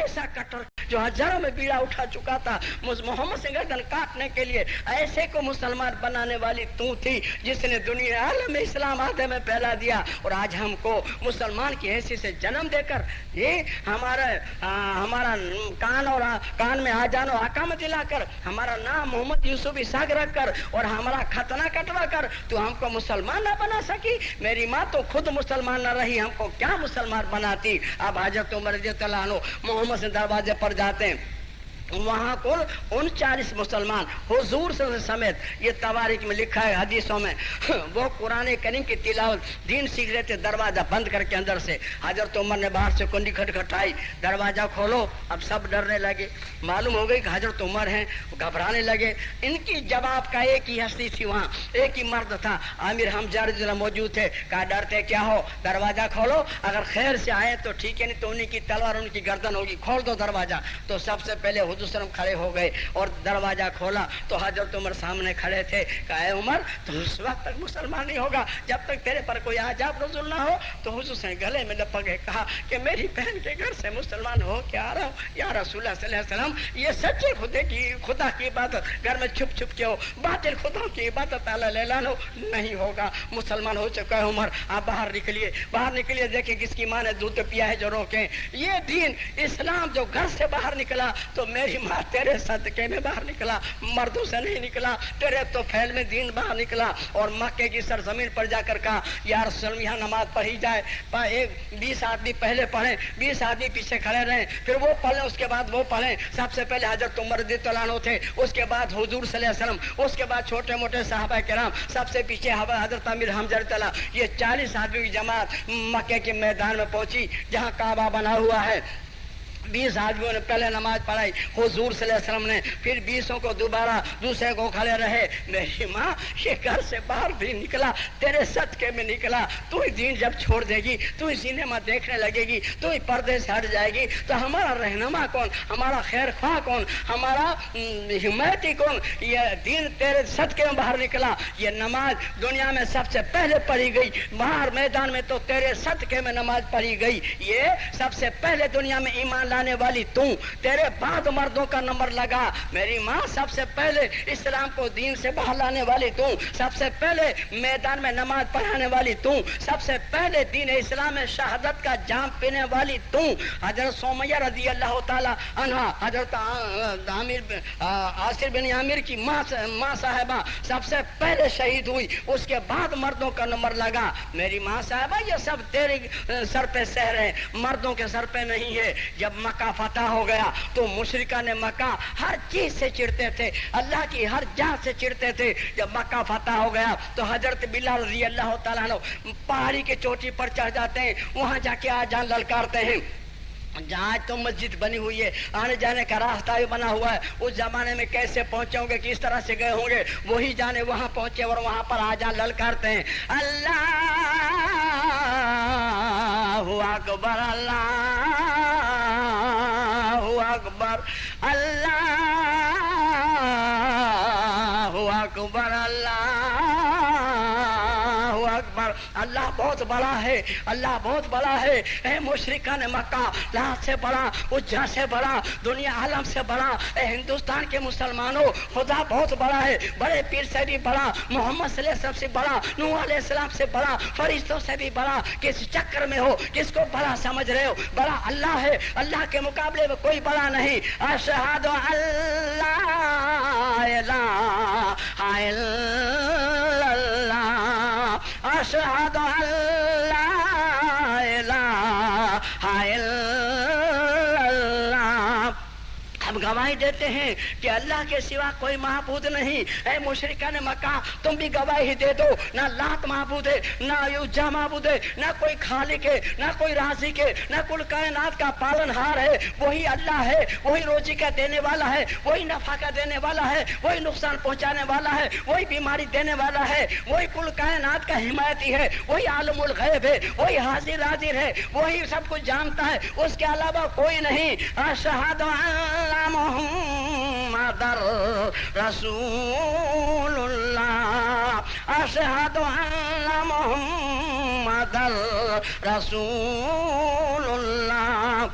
ایسا کٹر جو ہزاروں میں بیڑا اٹھا چکا تھا محمد سے گردن کاٹنے کے لیے، ایسے کو مسلمان بنانے والی تو تھی جس نے دنیا عالم اسلام آدھے میں پھیلا دیا، اور آج ہم کو مسلمان کی حیثیت سے جنم دے کر یہ ہمارا کان میں آجان و حکامت دلا کر، ہمارا نام محمد یوسف اسحاق رکھ کر اور ہمارا ختنہ کٹوا کر تو ہم کو مسلمان نہ بنا سکی۔ میری ماں تو خود مسلمان نہ رہی، ہم کو کیا مسلمان بناتی۔ اب حضرت عمر رضی اللہ عنہ محمد سے دروازے پر جاتے ہیں، وہاں کل 39 مسلمان حضور صلی اللہ علیہ وسلم سمیت، یہ تواریخ میں لکھا ہے حدیثوں میں، وہ قرآن کریم کی تلاوت دین سیکھ رہے تھے، دروازہ بند کر کے اندر سے۔ حضرت عمر نے باہر سے کنڈی کھٹکھٹائی، دروازہ کھولو۔ اب سب ڈرنے لگے، معلوم ہو گئی کہ حضرت عمر ہیں، گھبرانے لگے۔ ان کی جواب کا ایک ہی ہستی تھی، وہاں ایک ہی مرد تھا، امیر حمزہ رضی اللہ موجود تھے۔ کہا ڈرتے کیا ہو، دروازہ کھولو، اگر خیر سے آئے تو ٹھیک ہے، نہیں تو انہیں کی تلوار ان کی گردن ہوگی، کھول دو دروازہ۔ تو سب سے پہلے حضور وسلم کھڑے ہو گئے اور دروازہ کھولا تو حضرت عمر سامنے کھڑے تھے۔ کہا اے عمر تو اس وقت تک مسلمان نہیں ہوگا جب تک تیرے پر کوئی عجاب نزول نہ ہو۔ تو حضور سے گلے میں لپک گئے، کہا کہ میری بہن کے گھر سے مسلمان ہو کے آ رہا ہوں، یا رسول اللہ صلی اللہ علیہ وسلم، یہ سچے خدا کی عبادت گھر میں چھپ چھپ کے ہو، باطل خدا کی عبادت اعلیٰ اعلان ہو نہیں ہوگا۔ مسلمان ہو چکا ہے عمر، آپ باہر نکلیے، دیکھیں کس کی ماں نے دودھ پیا ہے جو روکیں۔ یہ دین اسلام جو گھر سے باہر نکلا تو میری ماں تیرے صدقے میں باہر نکلا، مردوں سے نہیں نکلا، تیرے تو پھیل میں دین باہر نکلا۔ اور مکے کی سرزمین پر جا کر کہا یا رسول اللہ یہاں نماز پڑھی جائے، 20 آدمی پہلے پڑھیں، 20 آدمی پیچھے کھڑے رہیں، پھر وہ پڑھیں، اس کے بعد وہ پڑھیں۔ سب سے پہلے حضرت عمر رضی اللہ عنہ تھے، اس کے بعد حضور صلی اللہ علیہ وسلم، اس کے بعد چھوٹے موٹے صحابہ کرام، سب سے پیچھے حضرت امیر حمزہ رضی اللہ۔ یہ 40 آدمی کی جماعت مکے کے میدان میں پہنچی جہاں کعبہ بنا ہوا ہے۔ 20 آدمیوں نے پہلے نماز پڑھائی حضور صلی اللہ علیہ وسلم نے، پھر 20 کو دوبارہ دوسرے کو کھڑے رہے۔ میری ماں یہ گھر سے باہر بھی نکلا، تیرے صدقے میں نکلا، تو ہی دین جب چھوڑ دے گی، تو ہی سینما دیکھنے لگے گی، تو ہی پردے سے ہٹ جائے گی، تو ہمارا رہنما کون، ہمارا خیر خواہ کون، ہمارا حمایتی کون؟ یہ دین تیرے صدقے میں باہر نکلا۔ یہ نماز دنیا میں سب سے پہلے پڑھی گئی، باہر میدان میں تو تیرے صدقے میں نماز پڑھی گئی۔ یہ سب سے پہلے دنیا میں ایمان لانے والی تو، تیرے بعد مردوں کا نمبر لگا۔ میری ماں سب سے پہلے اسلام کو دین سے باہر لانے والی تو، سب سے پہلے میدان میں نماز پڑھانے والی تو، سب سے پہلے دین اسلام میں شہادت کا جام پینے والی تو۔ حضرت سمیہ رضی اللہ تعالی عنہا، حضرت عاصر بن عامر کی ماں صاحبہ سب سے پہلے شہید ہوئی، اس کے بعد مردوں کا نمبر لگا۔ میری ماں صاحبہ یہ سب تیرے سر پہ سہر ہے، مردوں کے سر پہ نہیں ہے۔ جب مکہ فتح ہو گیا تو مشرکان مکہ ہر چیز سے چڑھتے تھے، اللہ کی ہر جان سے چڑھتے تھے۔ جب مکہ فتح ہو گیا تو حضرت بلال رضی اللہ تعالیٰ عنہ پہاڑی کے چوٹی پر چڑھ جاتے ہیں، وہاں جا کے آجان للکارتے ہیں۔ جہاں تو مسجد بنی ہوئی ہے، آنے جانے کا راستہ بھی بنا ہوا ہے، اس زمانے میں کیسے پہنچے ہوں گے، کس طرح سے گئے ہوں گے، وہی جانے وہاں پہنچے اور وہاں پر آجان للکارتے ہیں، اللہ اکبر، اللہ اکبر، اللہ اکبر، اللہ اکبر۔ اللہ بہت بڑا ہے، اللہ بہت بڑا ہے۔ اے مشرکان مکہ، لات سے بڑا، اجا سے بڑا، دنیا عالم سے بڑا، اے ہندوستان کے مسلمانوں، خدا بہت بڑا ہے، بڑے پیر سے بھی بڑا، محمد صلی اللہ علیہ وسلم سے بڑا، نوح علیہ السلام سے بڑا، فرشتوں سے بھی بڑا۔ کس چکر میں ہو، کس کو بڑا سمجھ رہے ہو؟ بڑا اللہ ہے، اللہ کے مقابلے میں کوئی بڑا نہیں۔ اشہد اللہ الہ الا اللہ، اشہد اللہ الہ الا اللہ۔ ہم گواہی دیتے ہیں کہ اللہ کے سوا کوئی معبود نہیں۔ اے مشرکان مکہ، تم بھی گواہی دے دو، نہ لات معبود ہے، نہ عزا معبود ہے، نہ کوئی خالق ہے، نہ کوئی رازق ہے، نہ کل کائنات کا پالن ہار ہے، وہی اللہ ہے، وہی روزی کا دینے والا ہے، وہی نفع کا دینے والا ہے، وہی نقصان پہنچانے والا ہے، وہی بیماری دینے والا ہے، وہی کل کائنات کا حمایتی ہے، وہی عالم الغیب ہے، وہی حاضر حاضر ہے، وہی سب کچھ جانتا ہے، اس کے علاوہ کوئی نہیں۔ اشہد ان محمد رسول اللہ، اشہد ان محمد رسول اللہ۔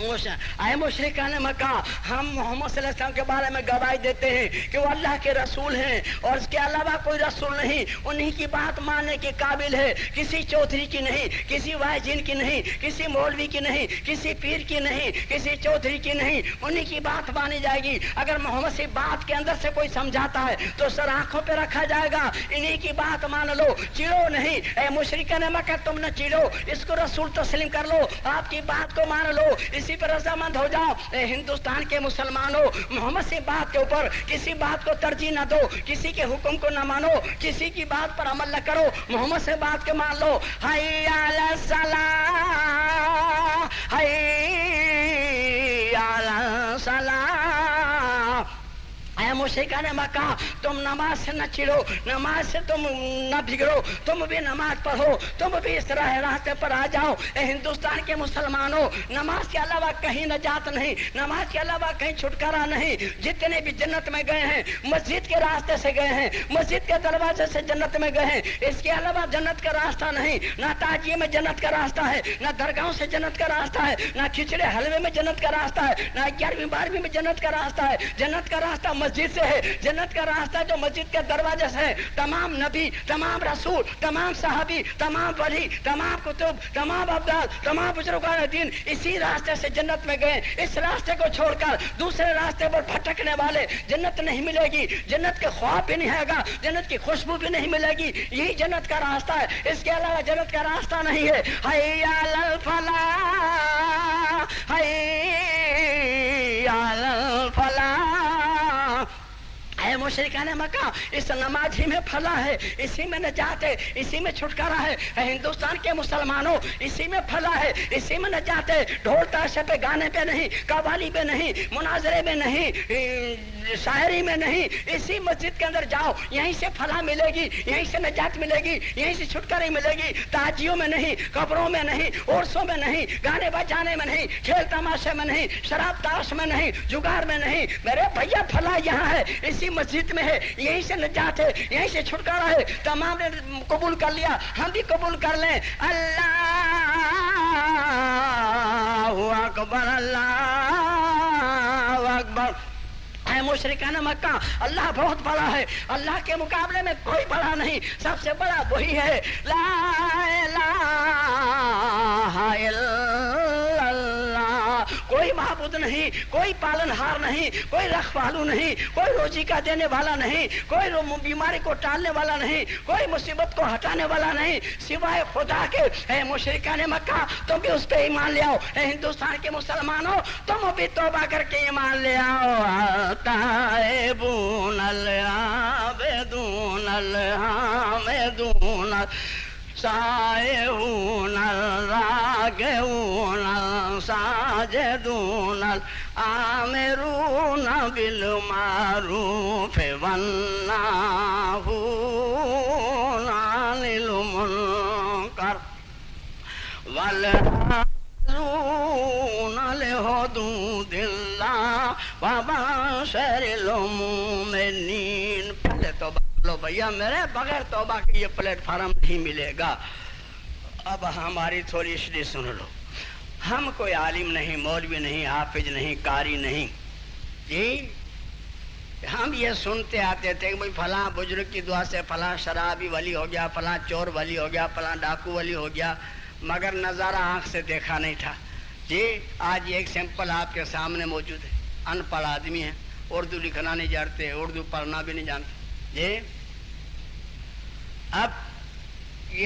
اے مشرکان مکہ، ہم محمد صلی اللہ علیہ وسلم کے بارے میں گواہی دیتے ہیں کہ وہ اللہ کے رسول ہیں اور اس کے علاوہ کوئی رسول نہیں، انہی کی بات ماننے کے قابل ہے، کسی چودھری کی نہیں، کسی واجین کی نہیں، کسی مولوی کی نہیں، کسی پیر کی نہیں، کسی چودھری کی نہیں، انہی کی بات مانی جائے گی۔ اگر محمد سے بات کے اندر سے کوئی سمجھاتا ہے تو سر آنکھوں پہ رکھا جائے گا، انہی کی بات مان لو، چڑو نہیں۔ اے مشرکان مکہ تم نہ چڑو، اس کو رسول تسلیم کر لو، آپ کی بات کو مان لو، اسی پر رضامند ہو جاؤ۔ اے ہندوستان کے مسلمانوں، محمد سے بات کے اوپر کسی بات کو ترجیح نہ دو، کسی کے حکم کو نہ مانو، کسی کی بات پر عمل نہ کرو، محمد سے بات کے مان لو۔ حی علی الصلاۃ، حی علی الصلاۃ۔ اے مشرکان مکہ تم نماز سے نہ چڑو، نماز سے تم نہ بگڑو، تم بھی نماز پڑھو، تم بھی اس راستے پر آ جاؤ۔ اے ہندوستان کے مسلمانوں، نماز کے علاوہ کہیں نجات نہیں، نماز کے علاوہ کہیں چھٹکارا نہیں۔ جتنے بھی جنت میں گئے ہیں مسجد کے راستے سے گئے ہیں، مسجد کے دروازے سے جنت میں گئے ہیں، اس کے علاوہ جنت کا راستہ نہیں۔ نہ تعجیے میں جنت کا راستہ ہے، نہ درگاہوں سے جنت کا راستہ ہے، نہ کھچڑے حلوے میں جنت کا راستہ ہے، نہ 11ویں 12ویں میں جنت کا راستہ ہے۔ جنت کا راستہ مسجد سے ہے، جنت کا راستہ جو مسجد کے دروازے سے ہے۔ تمام نبی، تمام رسول، تمام صحابی، تمام ولی، تمام کتب، تمام ابدال، تمام بزرگان دین اسی راستے سے جنت میں گئے۔ اس راستے کو چھوڑ کر دوسرے راستے پر بھٹکنے والے جنت نہیں ملے گی، جنت کے خواب بھی نہیں ہے گا، جنت کی خوشبو بھی نہیں ملے گی۔ یہی جنت کا راستہ ہے، اس کے علاوہ جنت کا راستہ نہیں ہے۔ حی علی الفلاح، حی علی الفلاح۔ اے مشرکان مکہ اس نماز ہی میں فلاح ہے، اسی میں نجات ہے، اسی میں چھٹکارا ہے۔ اے ہندوستان کے مسلمانوں اسی میں فلاح ہے، اسی میں نجات ہے۔ ڈھول تاشے پہ گانے پہ نہیں، قوالی پہ نہیں، مناظرے میں نہیں، شاعری میں نہیں، اسی مسجد کے اندر جاؤ، یہیں سے فلاح ملے گی، یہیں سے نجات ملے گی، یہیں سے چھٹکاری ملے گی۔ تاجیوں میں نہیں، قبروں میں نہیں، عرسوں میں نہیں، گانے بجانے میں نہیں، کھیل تماشے میں نہیں، شراب تاش میں نہیں، جگار میں نہیں۔ میرے بھیا فلاح یہاں ہے، اسی مسجد میں ہے، یہیں سے نجات ہے، یہیں سے چھٹکارا ہے۔ تمام نے قبول کر لیا، ہم بھی قبول کر لیں۔ اللہ اکبر، اللہ اکبر۔ اے مشرکان مکہ اللہ بہت بڑا ہے، اللہ کے مقابلے میں کوئی بڑا نہیں، سب سے بڑا وہی ہے۔ لا الہ الا اللہ، کوئی معبود نہیں، کوئی پالنہار نہیں، کوئی رکھوالو نہیں، کوئی روزی کا دینے والا نہیں، کوئی بیماری کو ٹالنے والا نہیں، کوئی مصیبت کو ہٹانے والا نہیں سوائے خدا کے۔ اے مشرکان مکہ تم بھی اس پہ ایمان لے آؤ۔ اے ہندوستان کے مسلمانوں تم بھی توبہ کر کے ایمان لے آؤ۔ تائبون العابدون الحامدون سائحون الراکعون الساجدون الآمرون بالمعروف والناہون عن المنکر والعاملون لحدود اللہ وبشر المؤمنین۔ پہلے توبہ لو بھیا، میرے بغیر توبہ کے یہ پلیٹ فارم نہیں ملے گا۔ اب ہماری تھوڑی اسٹری سن لو۔ ہم کوئی عالم نہیں، مولوی نہیں، حافظ نہیں، قاری نہیں جی۔ ہم یہ سنتے آتے تھے کہ فلاں بزرگ کی دعا سے فلاں شرابی ولی ہو گیا، فلاں چور ولی ہو گیا، فلاں ڈاکو ولی ہو گیا، مگر نظارہ آنکھ سے دیکھا نہیں تھا جی۔ آج ایک سیمپل آپ کے سامنے موجود ہے۔ ان پڑھ آدمی ہے، اردو لکھنا نہیں جانتے، اردو پڑھنا بھی نہیں جانتے جی۔ اب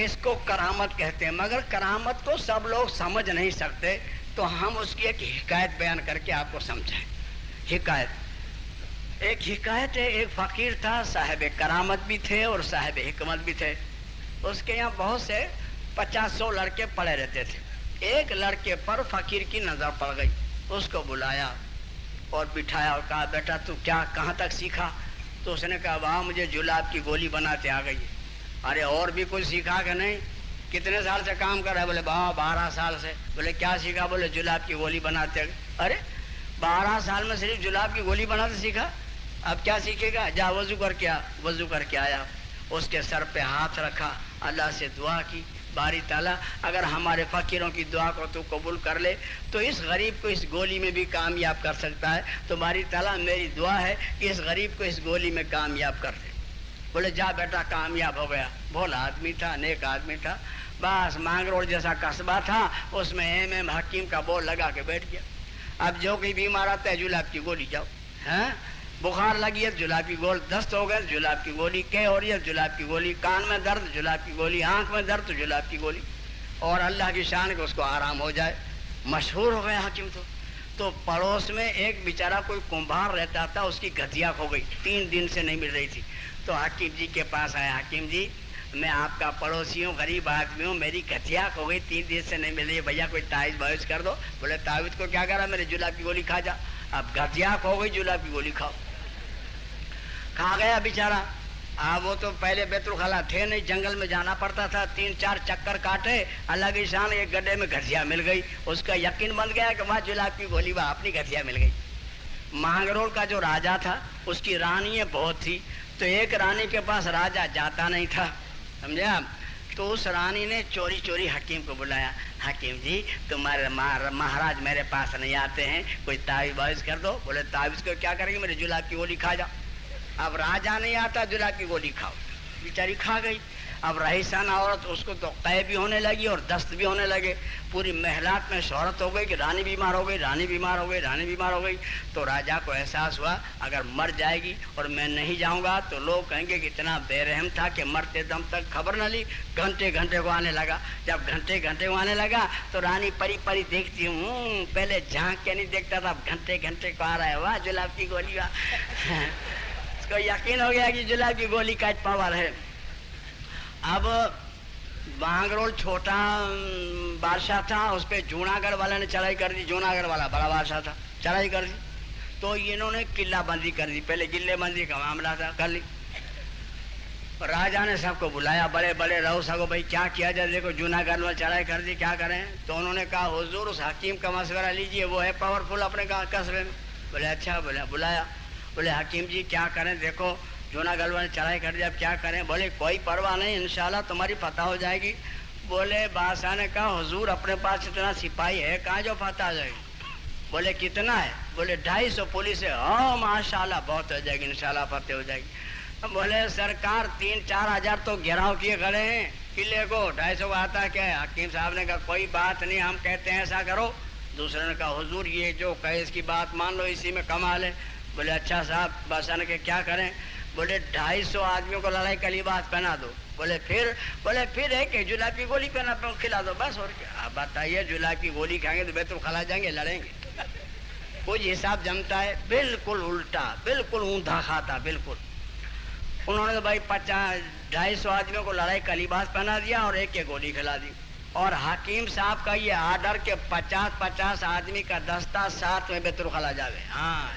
اس کو کرامت کہتے ہیں، مگر کرامت کو سب لوگ سمجھ نہیں سکتے، تو ہم اس کی ایک حکایت بیان کر کے آپ کو سمجھائیں۔ حکایت، ایک حکایت ہے، ایک فقیر تھا، صاحب کرامت بھی تھے اور صاحب حکمت بھی تھے۔ اس کے یہاں بہت سے 50-100 لڑکے پڑے رہتے تھے۔ ایک لڑکے پر فقیر کی نظر پڑ گئی، اس کو بلایا اور بٹھایا اور کہا بیٹا تو کیا کہاں تک سیکھا؟ تو اس نے کہا وہاں مجھے جلاب کی گولی بناتے آ گئی ہے۔ ارے اور بھی کچھ سیکھا کہ نہیں؟ کتنے سال سے کام کر رہا ہے؟ بولے 12 سال سے۔ بولے کیا سیکھا؟ بولے جلاب کی گولی بناتے۔ ارے 12 سال میں صرف جلاب کی گولی بناتے سیکھا، اب کیا سیکھے گا؟ جا وضو کر کے آ۔ وضو کر کے آیا، اس کے سر پہ ہاتھ رکھا، اللہ سے دعا کی، باری تعالیٰ اگر ہمارے فقیروں کی دعا کو تو قبول کر لے تو اس غریب کو اس گولی میں بھی کامیاب کر سکتا ہے. تو باری تعالیٰ میری دعا ہے کہ اس غریب کو اس گولی میں کامیاب کر دے. بولے جا بیٹا, کامیاب ہو گیا. بھولا آدمی تھا, نیک آدمی تھا, بس مانگ روڈ جیسا قصبہ تھا, اس میں ایم حکیم کا بورڈ لگا کے بیٹھ گیا. اب جو کوئی بیمار آتا ہے جلاب کی گولی جاؤ, ہاں بخار لگی ہے جلاب کی گولی, دست ہو گئے جلاب کی گولی, کہ ہو رہی ہے جلاب کی گولی, کان میں درد جلاب کی گولی, آنکھ میں درد جلاب کی گولی, اور اللہ کی شان کہ اس کو آرام ہو جائے. مشہور ہو گئے حکیم. تو پڑوس میں ایک بیچارہ کوئی کمبھار رہتا تھا, اس کی گھتیا کھو گئی, 3 دن سے نہیں مل رہی تھی. تو حکیم جی کے پاس آیا, حکیم جی میں آپ کا پڑوسی ہوں, غریب آدمی ہوں, میری گھتیا کھو گئی, 3 دن سے نہیں مل رہی ہے, بھیا کوئی تعویذ بائز کر دو. بولے تعویذ کو کیا کرا, میرے جلاب کی گولی کھا جا. اب گھتیا کھو گئی, جلاب کی گولی کھاؤ. کھا گیا بیچارہ. وہ تو پہلے بیت الخلا تھے نہیں, جنگل میں جانا پڑتا تھا, 3-4 چکر کاٹے, اللہ کی شان ایک گڈھے میں گھسیا مل گئی. اس کا یقین بن گیا کہ وہاں جلاب کی گولی, وہاں اپنی گھسیا مل گئی. مانگرول کا جو راجا تھا اس کی رانیاں بہت تھی, تو ایک رانی کے پاس راجا جاتا نہیں تھا, سمجھے آپ. تو اس رانی نے چوری چوری حکیم کو بلایا, حکیم جی تمہارے مہاراج میرے پاس نہیں آتے ہیں, کوئی تعویذ بائز کر دو. بولے تعویذ کو کیا کریں گے, میرے جلاب کی گولی کھا جا. اب راجا نہیں آتا, جلاب کی گولی کھاؤ. بیچاری کھا گئی. اب رئیسان عورت, اس کو تو قے بھی ہونے لگی اور دست بھی ہونے لگے. پوری محلات میں شہرت ہو گئی کہ رانی بیمار ہو گئی, رانی بیمار ہو گئی, رانی بیمار ہو گئی. تو راجا کو احساس ہوا اگر مر جائے گی اور میں نہیں جاؤں گا تو لوگ کہیں گے کہ اتنا بے رحم تھا کہ مرتے دم تک خبر نہ لی. گھنٹے گھنٹے کو آنے لگا. جب گھنٹے گھنٹے کو آنے لگا تو رانی پری پری دیکھتی ہوں, پہلے جھانک کے نہیں دیکھتا تھا, اب گھنٹے گھنٹے کو آ رہا ہے, واہ جلاب کی گولی, واہ. تو یقین ہو گیا کہ جلاب کی گولی کا پاور ہے. اب بانگرول چھوٹا بادشاہ تھا, اس پہ جوناگڑھ والے نے چڑھائی کر دی. جوناگڑھ والا بڑا بادشاہ تھا, چڑھائی کر دی. تو انہوں نے قلعہ بندی کر دی. پہلے قلعے بندی کا معاملہ تھا, کر لی. راجا نے سب کو بلایا, بڑے بڑے رہو سکو بھائی کیا کیا جائے, دیکھو جوناگڑھ میں چڑھائی کر دی, کیا کریں. تو انہوں نے کہا حضور اس حکیم کا مشورہ لیجئے, وہ ہے پاورفل اپنے قصبے میں. بولے اچھا. بولے بلایا. بولے حکیم جی کیا کریں, دیکھو جوناگڑھ نے چڑھائی کر دی, اب کیا کریں. بولے کوئی پرواہ نہیں, انشاءاللہ تمہاری فتح ہو جائے گی. بولے بادشاہ نے کہا حضور اپنے پاس اتنا سپاہی ہے کہاں جو فتح ہو جائے گی. بولے کتنا ہے. بولے 250 پولیس ہے. ہاں ماشاءاللہ بہت ہو جائے گی, انشاءاللہ فتح ہو جائے گی. بولے سرکار 3-4 ہزار تو گھیراؤ کیے کھڑے ہیں قلعے کو, 250 کو آتا کیا ہے. حکیم صاحب نے کہا کوئی بات نہیں, ہم کہتے ہیں ایسا کرو. دوسرے نے کہا حضور یہ جو کہے اس کی بات مان لو, اسی میں کمال ہے. بولے اچھا صاحب. بادشاہ نے کہا کیا کریں. بولے 250 آدمیوں کو لڑائی کا لباس پہنا دو. بولے پھر ایک جلاب کی گولی پہنا کھلا دو بس. اور کیا. آپ بتائیے جلاب کی گولی کھائیں گے تو بیت الخلا جائیں گے, لڑیں گے. کچھ حساب جمتا ہے, بالکل الٹا, بالکل اوندا کھاتا, بالکل. انہوں نے تو بھائی 250 آدمیوں کو لڑائی کا لباس پہنا دیا اور ایک گولی کھلا دی. اور حکیم صاحب کا یہ آرڈر کہ 50 آدمی کا دستہ ساتھ میں بیت الخلا جاوے. ہاں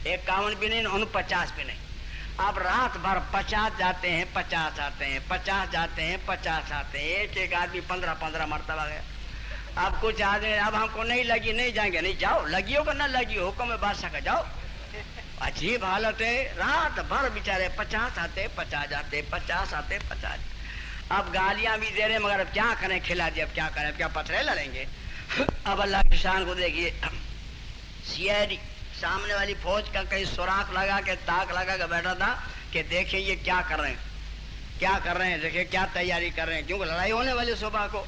51 بھی نہیں, 49 بھی نہیں. اب رات بھر 50 جاتے ہیں, 50 آتے ہیں, 50 جاتے ہیں, 50 آتے ہیں, ایک آدمی 15 مرتبہ گیا. اب کچھ آدمی اب ہم کو نہیں لگی, نہیں جائیں گے. نہیں جاؤ, لگی ہو کہ نہ لگی ہو, حکم ہے بادشاہ کا, جاؤ. عجیب حالت ہے, رات بھر بیچارے 50 آتے, 50 جاتے, 50 آتے, 50. اب گالیاں بھی دے رہے مگر اب کیا کریں, کھلا دیا, اب کیا کریں, اب کیا پتھرے لڑیں گے. اب اللہ کی شان کو دیکھیے, CID سامنے والی فوج کا کہیں سوراخ لگا کے تاک لگا کے بیٹھا تھا کہ دیکھیں یہ کیا کر رہے ہیں, کیا کر رہے ہیں, دیکھیں کیا تیاری کر رہے ہیں, کیونکہ لڑائی ہونے والی صبح کو.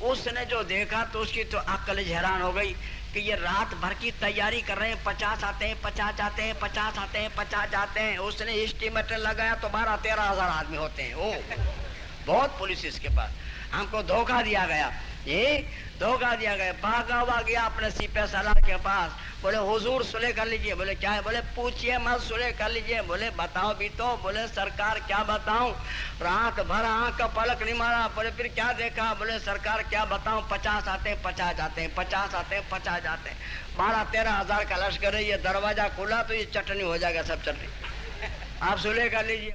اس نے جو دیکھا تو اس کی تو عقل حیران ہو گئی کہ یہ رات بھر کی تیاری کر رہے ہیں, 50 آتے ہیں, 50 جاتے ہیں, 50 آتے ہیں, 50 جاتے ہیں. اس نے اسٹیمیٹر لگایا تو 12-13 ہزار آدمی ہوتے ہیں. او بہت پولیس اس کے پاس. ہم کو دھوکہ دیا گیا, یہ دھوکہ دیا گیا. بھاگا ہوا گیا اپنے سپہ سالار کے پاس. بولے حضور صلح کر لیجئے. بولے کیا ہے. بولے پوچھئے مت, صلح کر لیجئے. بولے بتاؤ بھی تو. بولے سرکار کیا بتاؤں, رات بھر آنکھ کا پلک نہیں مارا. بولے پھر کیا دیکھا. بولے سرکار کیا بتاؤں, 50 آتے ہیں, 50 جاتے ہیں, 50 آتے ہیں, 50 جاتے ہیں. 12-13 ہزار کا لشکر ہے. یہ دروازہ کھلا تو یہ چٹنی ہو جائے گا, سب چٹنی. آپ صلح کر لیجئے.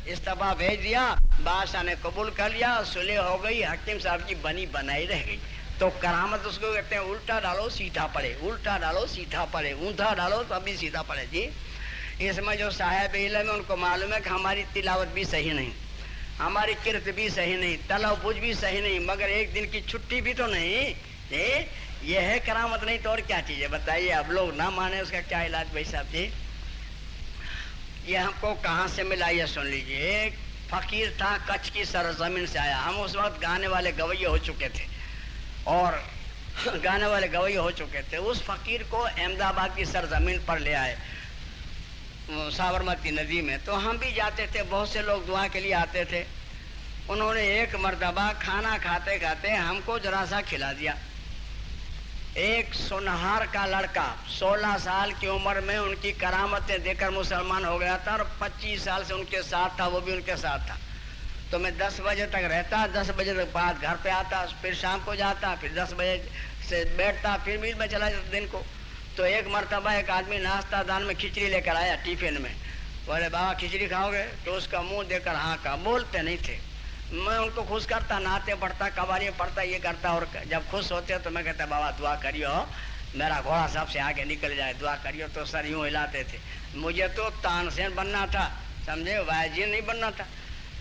استعفیٰ بھیج دیا, بادشاہ نے قبول کر لیا, صلح ہو گئی. حکیم صاحب کی بنی بنائی رہ گئی. تو کرامت اس کو کہتے ہیں, الٹا ڈالو سیدھا پڑے, الٹا ڈالو سیدھا پڑے, اوندا ڈالو تو ابھی سیدھا پڑے. جی اس میں جو صاحب علم ہے ان کو معلوم ہے کہ ہماری تلاوت بھی صحیح نہیں. ہماری کرت بھی صحیح نہیں، تلفظ بھی صحیح نہیں، مگر ایک دن کی چھٹی بھی تو نہیں. یہ ہے کرامت نہیں تو اور کیا چیز ہے بتائیے. اب لوگ نہ مانے اس کا کیا علاج بھائی صاحب جی. یہ ہم کو کہاں سے ملا یہ سن لیجیے. ایک فقیر تھا کچھ کی سرزمین سے آیا. ہم اس وقت گانے والے گویے ہو چکے تھے اور گانے والے گویے ہو چکے تھے. اس فقیر کو احمد آباد کی سرزمین پر لے آئے سابرمتی ندی میں. تو ہم بھی جاتے تھے، بہت سے لوگ دعا کے لیے آتے تھے. انہوں نے ایک مرتبہ کھانا کھاتے کھاتے ہم کو ذرا سا کھلا دیا. ایک سونہار کا لڑکا 16 سال کی عمر میں ان کی کرامتیں دیکھ کر مسلمان ہو گیا تھا اور 25 سال سے ان کے ساتھ تھا، وہ بھی ان کے ساتھ تھا. تو میں 10 بجے تک رہتا، 10 بجے تک بعد گھر پہ آتا، پھر شام کو جاتا، پھر 10 بجے سے بیٹھتا، پھر میل میں چلا جاتا دن کو. تو ایک مرتبہ ایک آدمی ناشتہ دان میں کھچڑی لے کر آیا ٹیفن میں. بولے بابا کھچڑی کھاؤ گے؟ تو اس کا منہ دیکھ کر ہاں کہا. بولتے نہیں تھے. میں ان کو خوش کرتا، نعتیں پڑھتا، قوالیاں پڑھتا، یہ کرتا. اور جب خوش ہوتے تو میں کہتا بابا دعا کریو میرا گھوڑا سب سے آگے نکل جائے، دعا کریو. تو سر یوں ہلاتے تھے. مجھے تو تانسین بننا تھا، سمجھے، واجین نہیں بننا تھا.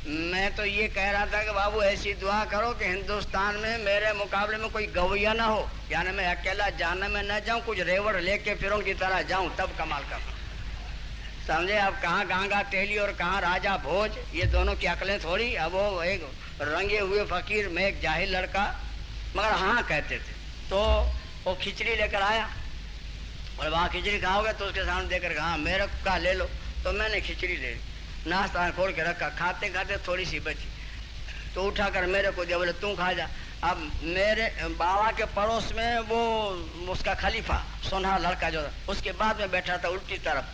میں تو یہ کہہ رہا تھا کہ بابو ایسی دعا کرو کہ ہندوستان میں میرے مقابلے میں کوئی گویا نہ ہو، یعنی میں اکیلا جانے میں نہ جاؤں، کچھ ریوڑ لے کے پھروں کی طرح جاؤں تب کمال کروں. سمجھے. اب کہاں گانگا ٹیلی اور کہاں راجا بھوج، یہ دونوں کی عقلیں تھوڑی. اب وہ ایک رنگے ہوئے فقیر، میں ایک جاہل لڑکا، مگر ہاں کہتے تھے. تو وہ کھچڑی لے کر آیا اور وہاں کھچڑی کھاؤ گے تو اس کے سامنے دے کر کہا میرے کا لے لو. تو میں نے کھچڑی لے لی، ناشتہ کھول کے رکھا. کھاتے کھاتے تھوڑی سی بچی تو اٹھا کر میرے کو دیا. بولے تم کھا جا. اب میرے بابا کے پڑوس میں وہ اس کا خلیفہ سونہا لڑکا جو تھا، اس کے بعد میں بیٹھا تھا الٹی طرف.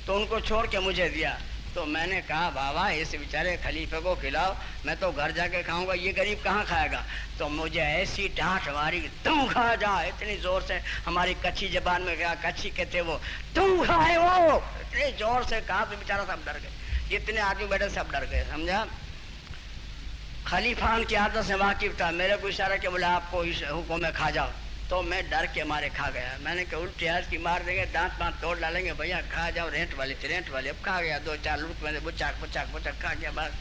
تو ان کو چھوڑ کے مجھے دیا. تو میں نے کہا بابا اس بیچارے خلیفے کو کھلاؤ، میں تو گھر جا کے کھاؤں گا، یہ غریب کہاں کھائے گا. تو مجھے ایسی ڈانٹ ماری، تم کھا جا، اتنی زور سے. ہماری کچھی زبان میں کہا، کچھی کہتے وہ، تم کھائے ہو، اتنے زور سے کہا تو بیچارہ سب ڈر گئے. جتنے آدمی بیٹھے سب ڈر گئے، سمجھا. خلیفہ ان کی عادت سے واقف تھا. میرے کو اشارہ کہ بولے آپ کو اس حکم میں کھا جاؤ. تو میں ڈر کے مارے کھا گیا. میں نے کہا الٹی ہاتھ کی مار دیں گے، دانت مانت توڑ ڈالیں گے، بھیا کھا جاؤ. رینٹ والی تھی، رینٹ والی. اب کھا گیا 2-4 لوٹ میں بچاک بچاک بچاک کھا گیا. بس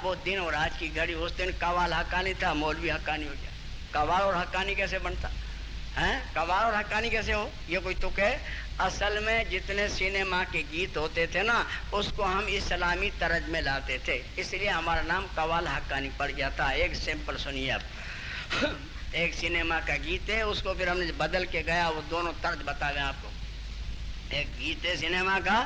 وہ دن اور آج کی گھڑی. اس دن قوال حقانی تھا، مولوی حقانی ہو گیا. قوال اور حقانی کیسے بنتا ہے؟ قوال اور حقانی کیسے ہو؟ یہ کوئی تک ہے؟ اصل میں جتنے سینما کے گیت ہوتے تھے نا، اس کو ہم اسلامی طرز میں لاتے تھے، اس لیے ہمارا نام قوال حقانی پڑ گیا تھا. ایک سیمپل سنیے آپ. ایک سینما کا گیت ہے، اس کو پھر ہم نے بدل کے گیا، وہ دونوں طرز بتا گیا آپ کو. ایک گیت ہے سینما کا،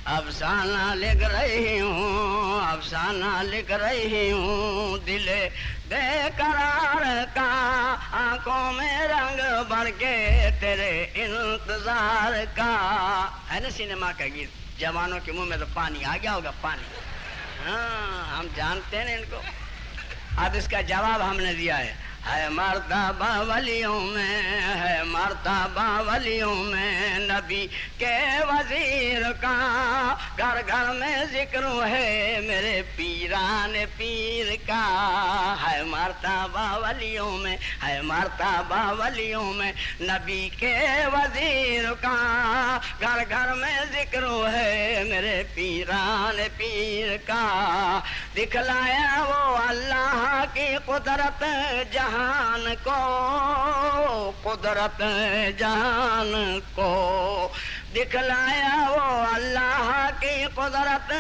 افسانہ لکھ رہی ہوں، افسانہ لکھ رہی ہوں، دل بے قرار کا، آنکھوں میں رنگ بھر کے تیرے انتظار کا. ہے نا سینما کا گیت. جوانوں کے منہ میں تو پانی آ گیا ہوگا، پانی. ہاں ہم جانتے ہیں ان کو. اب اس کا جواب ہم نے دیا ہے مرتبہ ولیوں میں، ہے مرتبہ ولیوں میں نبی کے وزیر کا، گھر گھر میں ذکر ہے میرے پیران پیر کا. ہے مرتبہ ولیوں میں، ہے مرتبہ ولیوں میں نبی کے وزیر کا، گھر گھر میں ذکر ہے میرے پیران پیر کا. دکھلایا وہ اللہ کی قدرت جہان کو، قدرت جہان کو، دکھلایا وہ اللہ کی قدرت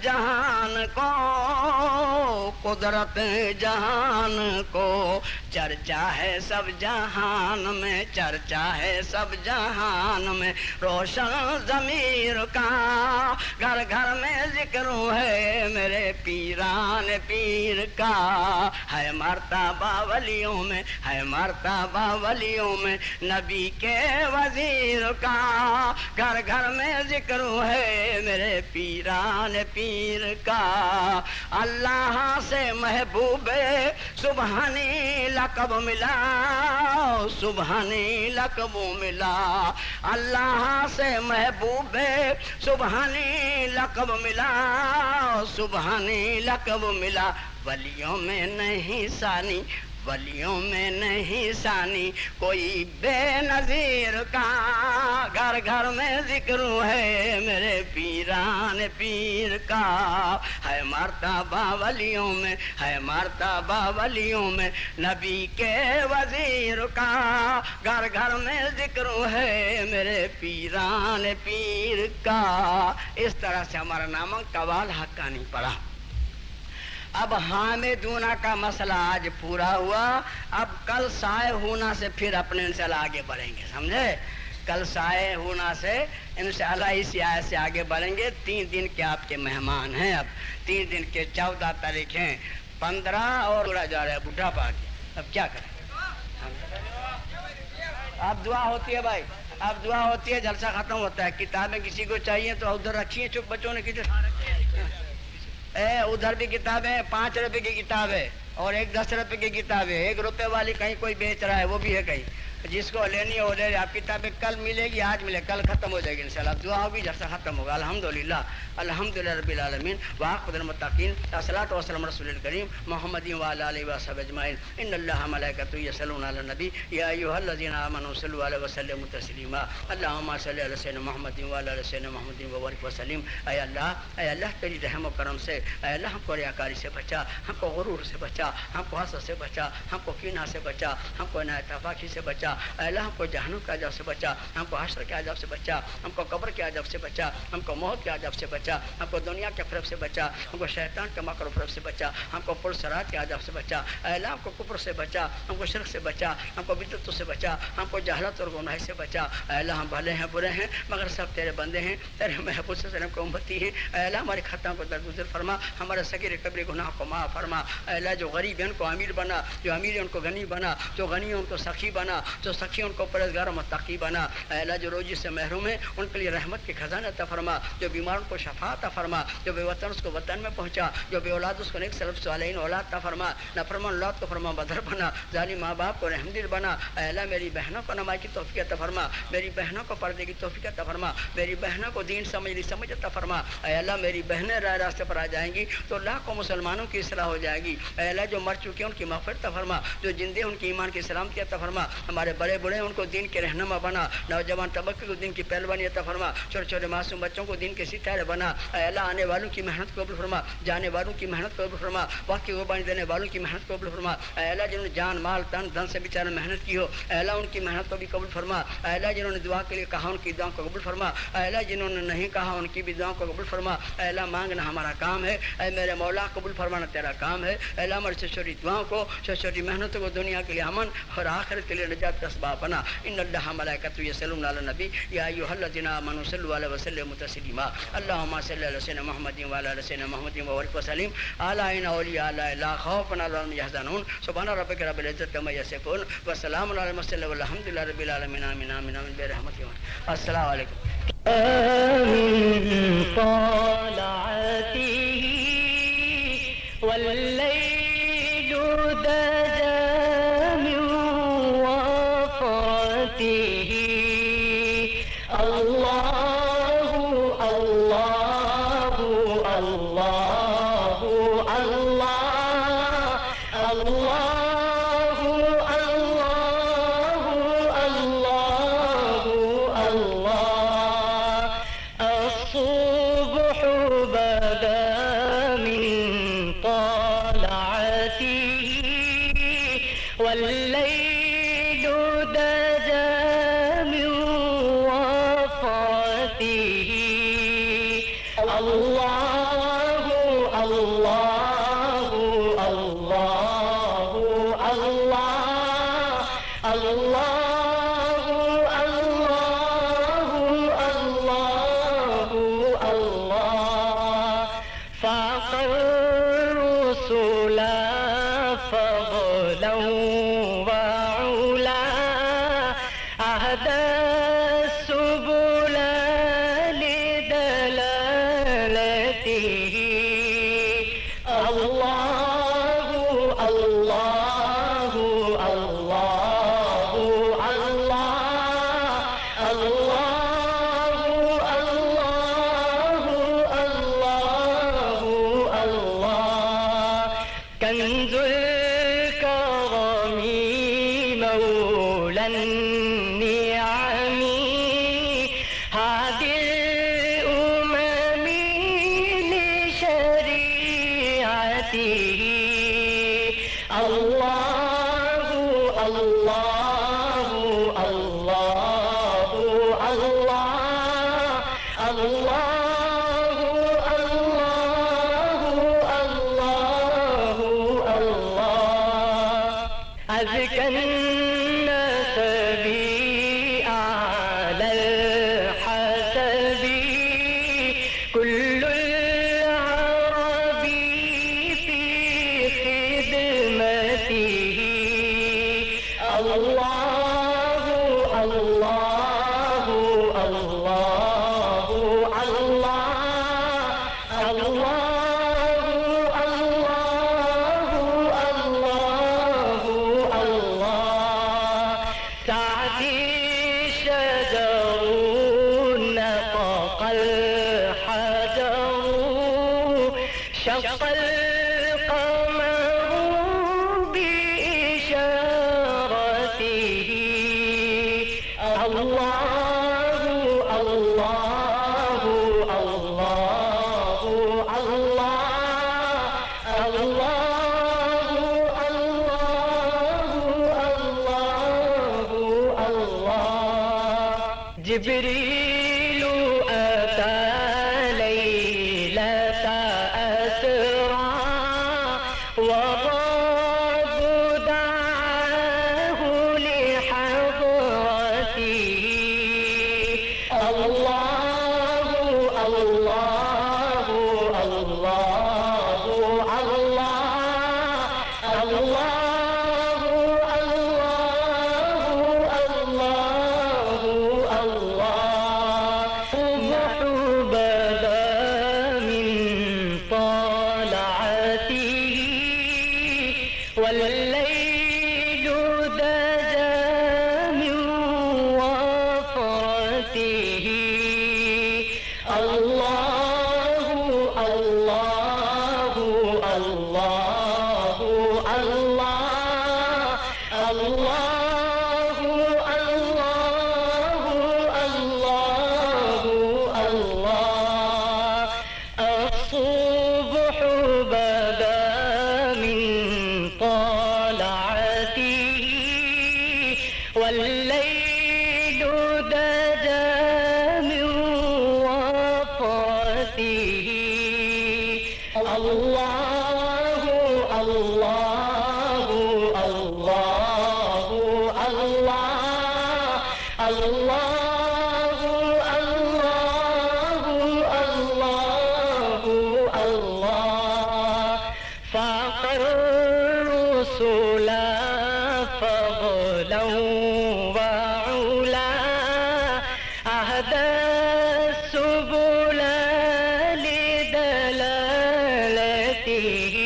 جہان کو، قدرت جہان کو. چرچا ہے سب جہان میں، چرچا ہے سب جہان میں روشن ضمیر کا، گھر گھر میں ذکر ہے میرے پیران پیر کا. ہے مرتبہ ولیوں میں، ہے مرتبہ ولیوں میں نبی کے وزیر کا، گھر گھر میں ذکر ہے میرے پیران پیر کا. اللہ سے محبوب سبحانی لقب ملا، سبحانی لقب ملا. اللہ سے محبوب سبحانی لقب ملا، سبحانی لقب ملا. ولیوں میں نہیں ثانی، ولیوں میں نہیں ثانی کوئی بے نظیر کا، گھر گھر گھر میں ذکر ہے میرے پیران پیر کا، ہے مرتبہ ولیوں میں، ہے مرتبہ ولیوں میں نبی کے وزیر کا، گھر گھر میں ذکر ہے میرے پیران پیر کا۔ اس طرح سے ہمارا نام قوال حقانی پڑا۔ اب حامدونہ کا مسئلہ آج پورا ہوا، اب کل سائے ہونا سے پھر اپنے انشاءاللہ آگے بڑھیں گے، سمجھے؟ کل سائے ہونا سے انشاءاللہ اسی آیت سے آگے بڑھیں گے۔ 3 دن کے آپ کے مہمان ہیں، اب 3 دن کے 14 تاریخ ہیں، 15 اور اڑا جا رہا ہے بڈھا پا کے، اب کیا کریں؟ اب دعا ہوتی ہے بھائی، اب دعا ہوتی ہے، جلسہ ختم ہوتا ہے۔ کتابیں کسی کو چاہیے تو ادھر رکھیے، چپ بچوں نے کدھر ادھر بھی کتابیں 5 روپے کی کتاب ہے اور ایک 10 روپے کی کتاب ہے، 1 روپے والی کہیں کوئی بیچ رہا ہے وہ بھی ہے کہیں، جس کو لینی ہے وہ لے لے۔ آپ کتابیں کل ملے گی، آج ملے، کل ختم ہو جائے گی انشاءاللہ، دعا ہوگی، جلسہ ختم ہوگا۔ الحمدللہ الحمدللہ رب العالمین وعاقبۃ المتقین، الصلاۃ والسلام رسول الکریم محمد وعلی آلہ وصحبہ اجمعین۔ ان اللہ ملائکۃ یصلون علی النبی یا ایھا الذین آمنوا صلوا علیہ وسلموا تسلیما۔ اللہم صل علی سیدنا محمد وعلی آلہ سیدنا محمد وبارک وسلم۔ اے اللہ تیری رحم و کرم سے، اے اللہ ہم کو ریاکاری سے بچا، ہم کو غرور سے بچا، ہم کو حسد سے بچا، ہم کو کینہ سے بچا، ہم کو ناتفاقی سے بچا، اے اللہ ہم کو جہنم کے عذاب سے بچا، ہم کو حشر کے عذاب سے بچا، ہم کو قبر کے عذاب سے بچا، ہم کو موت کے عذاب سے بچا، ہم کو دنیا کے فریب سے بچا، ہم کو شیطان کے مکر و فریب سے بچا، ہم کو پرسرات کے عذاب سے بچا، اے اللہ ہم کو کفر سے بچا، ہم کو شرک سے بچا، ہم کو بدعت سے بچا، ہم کو جہالت اور گناہ سے بچا۔ اے اللہ ہم بھلے ہیں برے ہیں مگر سب تیرے بندے ہیں، تیرے محبوب صلی اللہ علیہ وسلم کو امتی ہیں۔ اے اللہ ہماری خطاؤں کو درگزر فرما، ہمارے صغیر کبیر گناہ کو معاف فرما۔ اے اللہ جو غریب ہیں ان کو امیر بنا، جو امیر ہیں ان کو غنی بنا، جو غنی ہیں ان کو سخی بنا، جو سخی ہیں ان کو پرہیزگار و متقی بنا۔ اے اللہ جو روزی سے محروم ہیں ان کے لیے رحمت کے خزانہ عطا فرما، جو بیماروں کو شفا عطا فرما، جو بے وطن اس کو وطن میں پہنچا، جو بے اولاد اس کو نیک سلف صالحین اولاد عطا فرما، نافرمان اولاد کو فرما بدر بنا، ظالم ماں باپ کو رحمدل بنا۔ اے اللہ میری بہنوں کو نماز کی توفیق عطا فرما، میری بہنوں کو پردے کی توفیق عطا فرما، میری بہنوں کو دین سمجھ عطا فرما۔ اے اللہ میری بہنیں راہ راستے پر آ جائیں گی تو لاکھوں مسلمانوں کی اصلاح ہو جائے گی۔ اے اللہ جو مر چکے ہیں ان کی مغفرت عطا فرما، جو زندے ہیں ان کی ایمان کی سلامتی عطا فرما، ہمارے بڑے بڑے ہیں ان کو دین کے رہنما بنا، نوجوان طبقے کو دین کی پہلوانی عطا فرما، چھوٹے چھوٹے معصوم بچوں کو دین کے ستارے بنا۔ اے اللہ آنے والوں کی محنت کو قبول فرما، جانے والوں کی محنت کو قبول فرما، وقت کی قربانی دینے والوں کی محنت کو قبول فرما۔ اے اللہ جنہوں نے جان مال تن دھن سے بیچارے محنت کی ہو، اے اللہ ان کی محنت کو بھی قبول فرما۔ اے اللہ جنہوں نے دعا کے لیے کہا ان کی دعاؤں کو قبول فرما، اے اللہ جنہوں نے نہیں کہا ان کی بھی دعاؤں کو قبول فرما۔ اے اللہ مانگنا ہمارا کام ہے، اے میرے مولا قبول فرمانا تیرا کام ہے۔ اے اللہ ہماری چھوٹی دعاؤں کو، چھوٹی محنتوں کو دنیا کے لیے امن اور آخرت کے لیے نجات کا اسباب بنا۔ ان اللہ ملائکۃ یصلون علی النبی یا ایھا الذین آمنوا صلوا علیہ وسلموا تسلیما۔ اللہم صل علی سیدنا محمد وعلی آلہ سیدنا محمد وبارک وسلم۔ الا ان اولیاء اللہ لا خوف علیہم ولا یحزنون۔ سبحان ربک رب العزۃ عما یصفون وسلام علی المرسلین والحمد للہ رب العالمین۔ آمین آمین آمین برحمتہ۔ السلام علیکم۔ والليل دجى من وفرته الله الله الله الله الله الله الله الصبح بدا من طلعته والليل دجى من وفرته الله الله الله الله الله الله فاق الرسل فضلا وعلا أهدى السبل لدلالته الله الله الله الله الله الله الله أزكى الناس بي على الحسب كل العرب في خدمته الله الله الله الله الله الله سعدي شجر نطق الحجر شق القمر بإشارته الله الله الله الله الله جبريل أتى ليلة أسرى والرب دعاه لحضرته الله الله الله الصبح بدا من طلعته والليل دجى من وفرته الله الله الله الله الله الله الصبح بدا من طلعته والليل دجى من وفرته الله الله الله الله الله الله فاق الرسل فضلا وعلا أهدى السبل لدلالته